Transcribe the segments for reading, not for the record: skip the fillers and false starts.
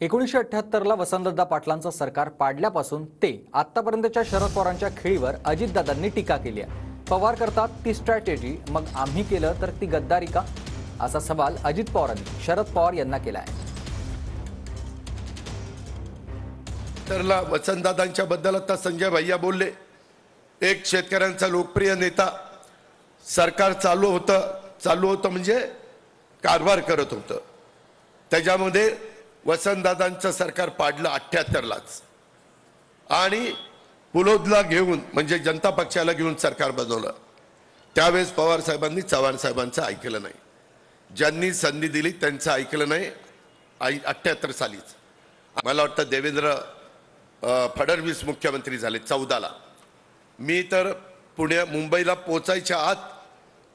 1978ला वसंतदादा पाटलांचं सरकार पाडल्यापासून ते आतापर्यंतच्या शरद पवारांच्या खेळीवर अजितदादांनी टीका केली आहे। पवार करतात ती स्ट्रॅटेजी, मग आम्ही केलं तर ती गद्दारी का, असा सवाल अजित पवारांनी शरद पवार यांना केला आहे। तरला वसंतदादांच्या बद्दल आता संजय भैया बोलले, एक शेतकऱ्यांचा लोकप्रिय नेता, सरकार चालू होतं म्हणजे कारभार करत होतं। त्याच्यामध्ये वसंतदादांचं सरकार पाडलं 78लाच आणि पुलोदला घेऊन म्हणजे जनता पक्षाला घेऊन सरकार बनवलं। त्यावेळेस पवार साहेबांनी चव्हाण साहेबांचं ऐकलं नाही, ज्यांनी संधी दिली त्यांचं ऐकलं नाही। 78 सालीच मला वाटतं देवेंद्र फडणवीस मुख्यमंत्री झाले 14ला। मी तर मुंबईला पोचायच्या आत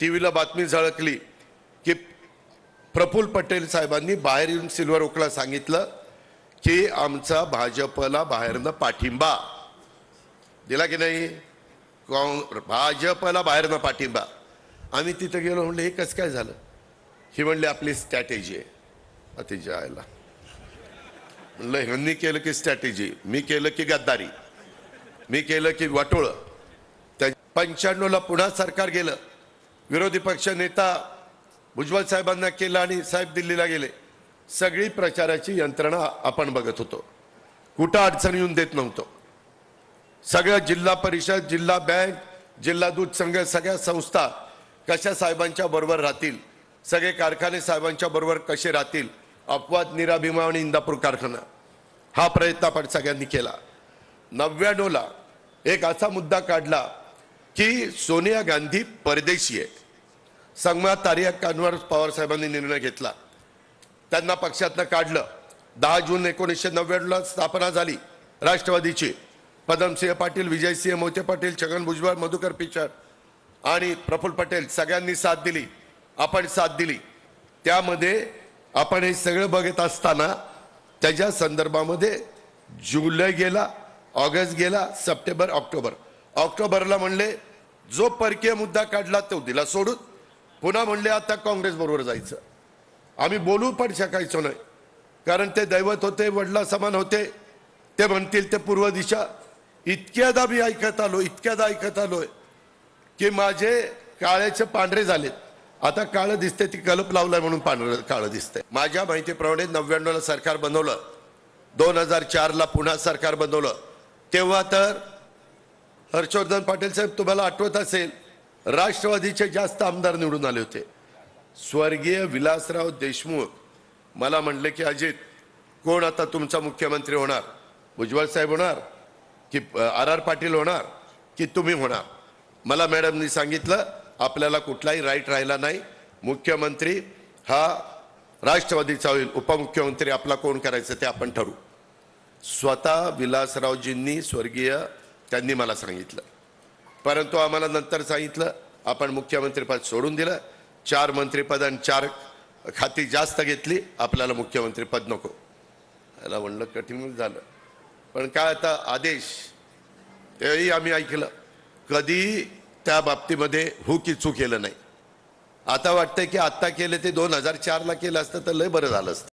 टीव्हीला बातमी झळकली की प्रफुल्ल पटेल साहेबांनी बाहेर येऊन सिल्वर ओकला सांगितलं की आमचा भाजपला बाहेरनं पाठिंबा दिला की नाही, भाजपला बाहेरनं पाठिंबा। आम्ही तिथे गेलो, म्हणलं हे कसं काय झालं? ही म्हणले आपली स्ट्रॅटेजी आहे। अतिशय आयला म्हणलं ह्यांनी केलं की स्ट्रॅटेजी, मी केलं की गद्दारी, मी केलं की वाटोळं। 95ला पुन्हा सरकार गेलं, विरोधी पक्ष नेता भुजबळ साहेबांना केलं आणि साहेब दिल्लीला गेले। सगळी प्रचाराची यंत्रणा आपण बघत होतो, कुठं अडचण येऊन देत नव्हतो। सगळ्या जिल्हा परिषद, जिल्हा बँक, जिल्हा दूध संघ, सगळ्या संस्था कशा साहेबांच्या बरोबर राहतील, सगळे कारखाने साहेबांच्या बरोबर कसे राहतील, अपवाद निराभिमा आणि इंदापूर कारखाना, हा प्रयत्न आपण सगळ्यांनी केला। 99ला एक असा मुद्दा काढला की सोनिया गांधी परदेशी आहे। संगमा तारिकांवर पवार साहेबांनी निर्णय घेतला, त्यांना पक्षातनं काढलं। 10 जून 1999ला स्थापना झाली राष्ट्रवादीची। पद्मसिंह पाटील, विजयसिंह मोहिते पाटील, छगन भुजबळ, मधुकर पिचड आणि प्रफुल्ल पटेल सगळ्यांनी साथ दिली, आपण साथ दिली। त्यामध्ये आपण हे सगळं बघत असताना त्याच्या संदर्भामध्ये जुलै गेला, ऑगस्ट गेला, सप्टेंबर, ऑक्टोबरला म्हणले जो परकीय मुद्दा काढला तो दिला सोडून, पुन्हा म्हणले आता काँग्रेस बरोबर जायचं। आम्ही बोलू पण शकायचो नाही, कारण ते दैवत होते, वडला समान होते, ते म्हणतील ते पूर्व दिशा। इतक्यादा मी ऐकत आलोय की माझे काळ्याचे पांढरे झालेत, आता काळं दिसते ती कलप लावलाय म्हणून पांढरं काळं दिसतंय। माझ्या माहितीप्रमाणे 99ला सरकार बनवलं, 2004ला पुन्हा सरकार बनवलं। तेव्हा तर हर्षवर्धन पाटील साहेब, तुम्हाला आठवत असेल, राष्ट्रवादीचे जास्त आमदार निवडून आले होते। स्वर्गीय विलासराव देशमुख मला म्हणले की अजित, कोण आता तुमचा मुख्यमंत्री होणार, भुजबळ साहेब होणार की RR पाटील होणार की तुम्ही होणार? मला मॅडमनी सांगितलं आपल्याला कुठलाही राईट राहिला नाही, मुख्यमंत्री हा राष्ट्रवादीचा होईल, उपमुख्यमंत्री आपला कोण करायचं ते आपण ठरवू। स्वतः विलासरावजींनी स्वर्गीय त्यांनी मला सांगितलं, परंतु आम्हाला नंतर सांगितलं आपण मुख्यमंत्रीपद सोडून दिलं। 4 मंत्रीपद आणि 4 खाती जास्त घेतली, आपल्याला मुख्यमंत्रीपद नको। याला म्हणलं कठीण झालं, पण काय आता आदेश तेही आम्ही ऐकलं, कधी त्या बाबतीमध्ये हू की चूक केलं नाही। आता वाटतंय की आता केलं ते 2004ला केलं असतं तर लय बरं झालं असतं।